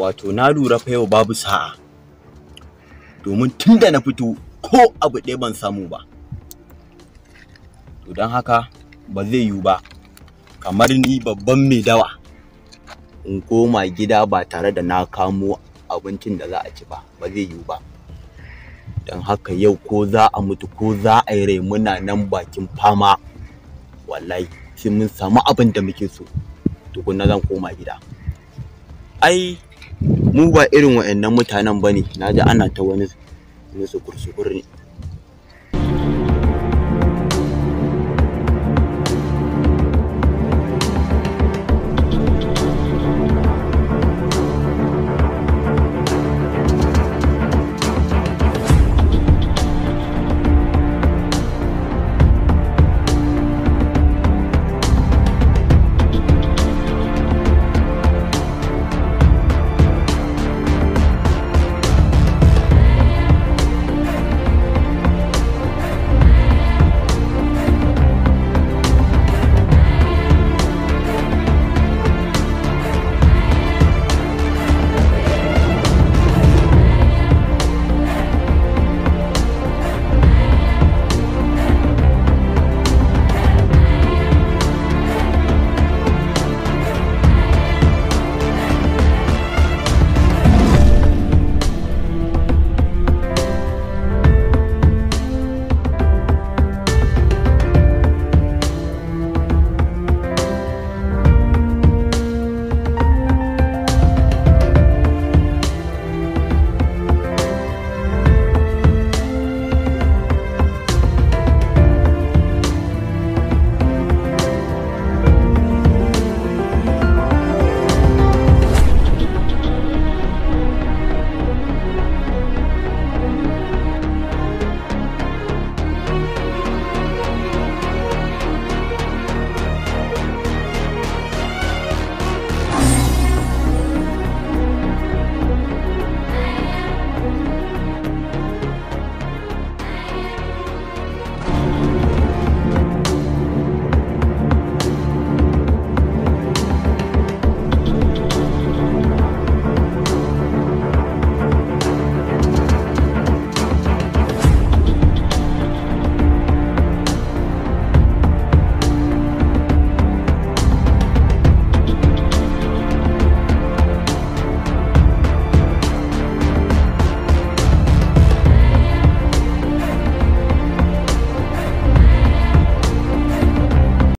wato na lura fa yau babu sa'a, domin tunda na fito ko abu ɗaya ban samu ba. To don haka ba zai yiwu ba kamar ni babban mai dawa in koma gida ba tare da na kamo abincin da za a ci ba, ba zai yiwu ba. Don haka yau ko za a mutu ko za a yi rai muna nan bakin fama, wallahi sai mun samu abin da muke so tukunna zan koma gida. Ai mu ba irin wa'annan mutanen bane, naji ana ta wani sukur ne.